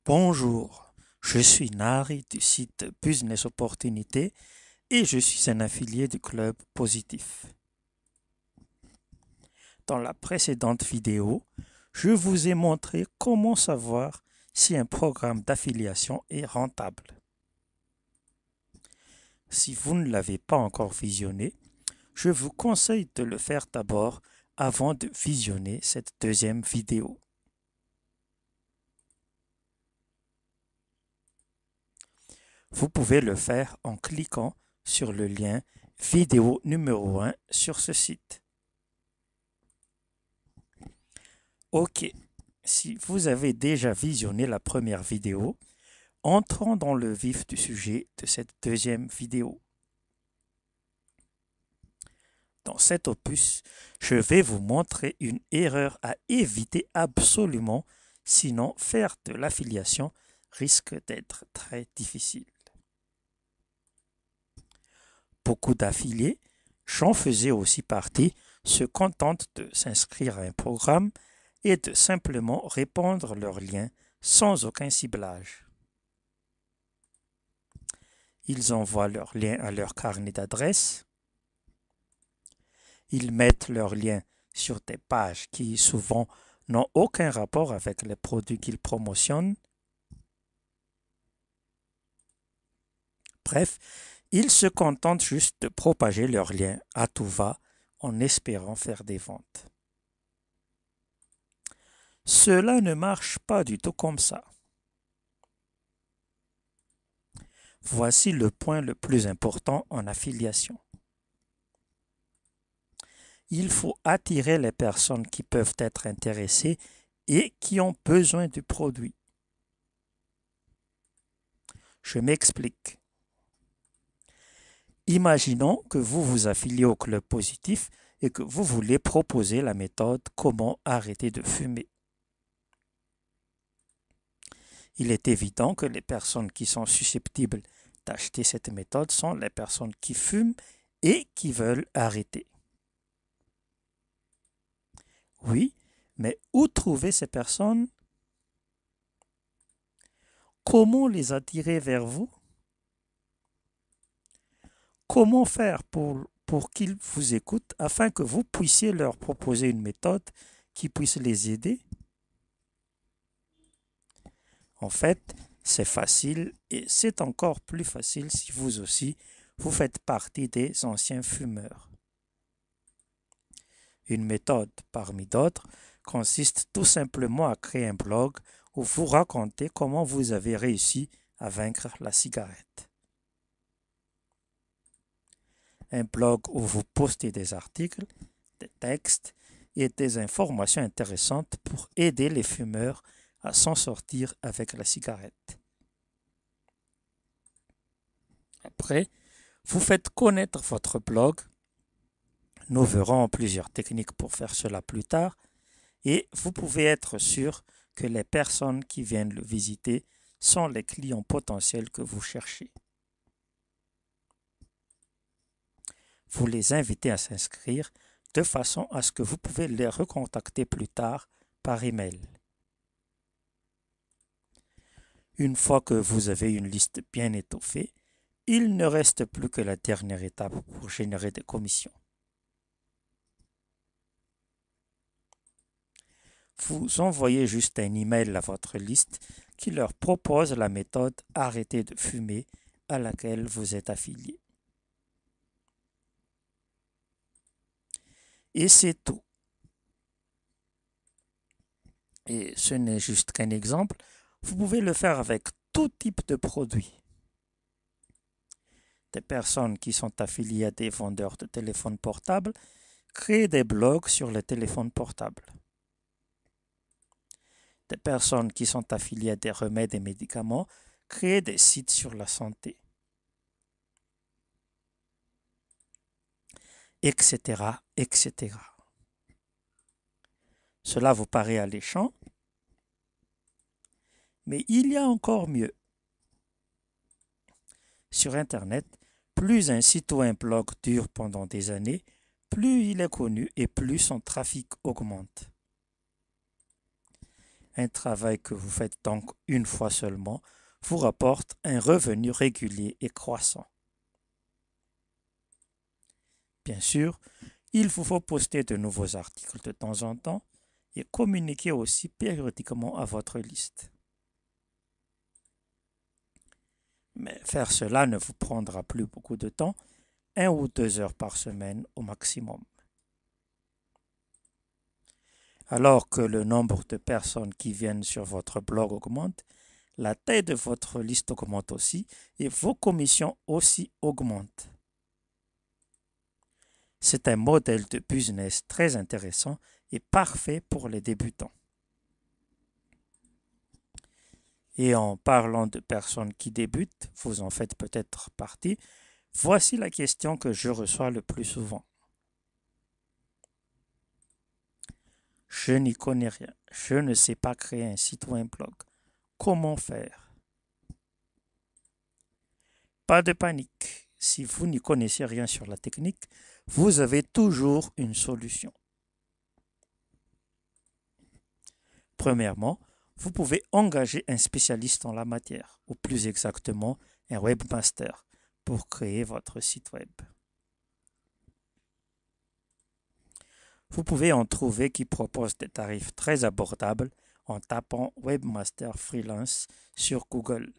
Bonjour, je suis Nari du site Business Opportunité et je suis un affilié du club Positif. Dans la précédente vidéo, je vous ai montré comment savoir si un programme d'affiliation est rentable. Si vous ne l'avez pas encore visionné, je vous conseille de le faire d'abord avant de visionner cette deuxième vidéo. Vous pouvez le faire en cliquant sur le lien vidéo numéro 1 sur ce site. Ok, si vous avez déjà visionné la première vidéo, entrons dans le vif du sujet de cette deuxième vidéo. Dans cet opus, je vais vous montrer une erreur à éviter absolument, sinon faire de l'affiliation risque d'être très difficile. Beaucoup d'affiliés, j'en faisais aussi partie, se contentent de s'inscrire à un programme et de simplement répandre leurs liens sans aucun ciblage. Ils envoient leurs liens à leur carnet d'adresses, ils mettent leurs liens sur des pages qui souvent n'ont aucun rapport avec les produits qu'ils promotionnent. Bref, ils se contentent juste de propager leurs liens à tout va en espérant faire des ventes. Cela ne marche pas du tout comme ça. Voici le point le plus important en affiliation. Il faut attirer les personnes qui peuvent être intéressées et qui ont besoin du produit. Je m'explique. Imaginons que vous vous affiliez au club positif et que vous voulez proposer la méthode comment arrêter de fumer. Il est évident que les personnes qui sont susceptibles d'acheter cette méthode sont les personnes qui fument et qui veulent arrêter. Oui, mais où trouver ces personnes? Comment les attirer vers vous? Comment faire pour qu'ils vous écoutent afin que vous puissiez leur proposer une méthode qui puisse les aider? En fait, c'est facile et c'est encore plus facile si vous aussi, vous faites partie des anciens fumeurs. Une méthode, parmi d'autres, consiste tout simplement à créer un blog où vous racontez comment vous avez réussi à vaincre la cigarette. Un blog où vous postez des articles, des textes et des informations intéressantes pour aider les fumeurs à s'en sortir avec la cigarette. Après, vous faites connaître votre blog. Nous verrons plusieurs techniques pour faire cela plus tard et vous pouvez être sûr que les personnes qui viennent le visiter sont les clients potentiels que vous cherchez. Vous les invitez à s'inscrire de façon à ce que vous pouvez les recontacter plus tard par email. Une fois que vous avez une liste bien étoffée, il ne reste plus que la dernière étape pour générer des commissions. Vous envoyez juste un email à votre liste qui leur propose la méthode Arrêter de fumer à laquelle vous êtes affilié. Et c'est tout. Et ce n'est juste qu'un exemple. Vous pouvez le faire avec tout type de produits. Des personnes qui sont affiliées à des vendeurs de téléphones portables créent des blogs sur les téléphones portables. Des personnes qui sont affiliées à des remèdes et médicaments créent des sites sur la santé, etc., etc. Cela vous paraît alléchant, mais il y a encore mieux. Sur Internet, plus un site ou un blog dure pendant des années, plus il est connu et plus son trafic augmente. Un travail que vous faites donc une fois seulement vous rapporte un revenu régulier et croissant. Bien sûr, il vous faut poster de nouveaux articles de temps en temps et communiquer aussi périodiquement à votre liste. Mais faire cela ne vous prendra plus beaucoup de temps, 1 ou 2 heures par semaine au maximum. Alors que le nombre de personnes qui viennent sur votre blog augmente, la taille de votre liste augmente aussi et vos commissions aussi augmentent. C'est un modèle de business très intéressant et parfait pour les débutants. Et en parlant de personnes qui débutent, vous en faites peut-être partie, voici la question que je reçois le plus souvent. Je n'y connais rien, je ne sais pas créer un site ou un blog. Comment faire? Pas de panique. Si vous n'y connaissez rien sur la technique, vous avez toujours une solution. Premièrement, vous pouvez engager un spécialiste en la matière, ou plus exactement un webmaster, pour créer votre site web. Vous pouvez en trouver qui proposent des tarifs très abordables en tapant Webmaster Freelance sur Google.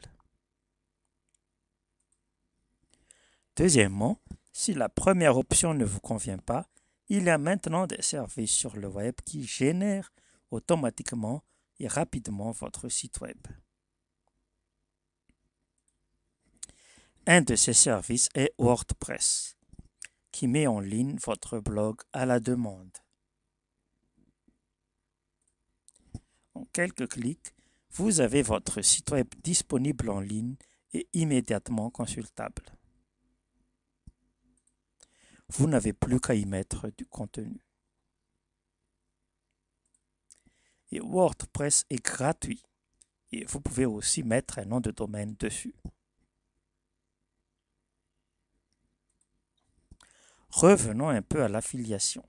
Deuxièmement, si la première option ne vous convient pas, il y a maintenant des services sur le web qui génèrent automatiquement et rapidement votre site web. Un de ces services est WordPress, qui met en ligne votre blog à la demande. En quelques clics, vous avez votre site web disponible en ligne et immédiatement consultable. Vous n'avez plus qu'à y mettre du contenu. Et WordPress est gratuit et vous pouvez aussi mettre un nom de domaine dessus. Revenons un peu à l'affiliation.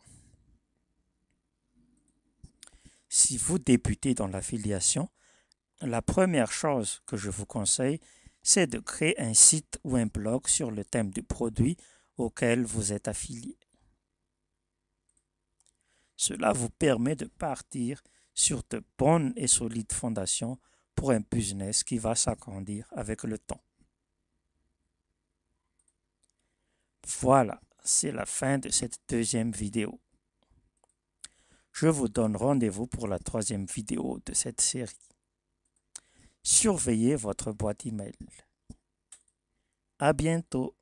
Si vous débutez dans l'affiliation, la première chose que je vous conseille, c'est de créer un site ou un blog sur le thème du produit auquel vous êtes affilié. Cela vous permet de partir sur de bonnes et solides fondations pour un business qui va s'agrandir avec le temps. Voilà, c'est la fin de cette deuxième vidéo. Je vous donne rendez-vous pour la troisième vidéo de cette série. Surveillez votre boîte email. À bientôt.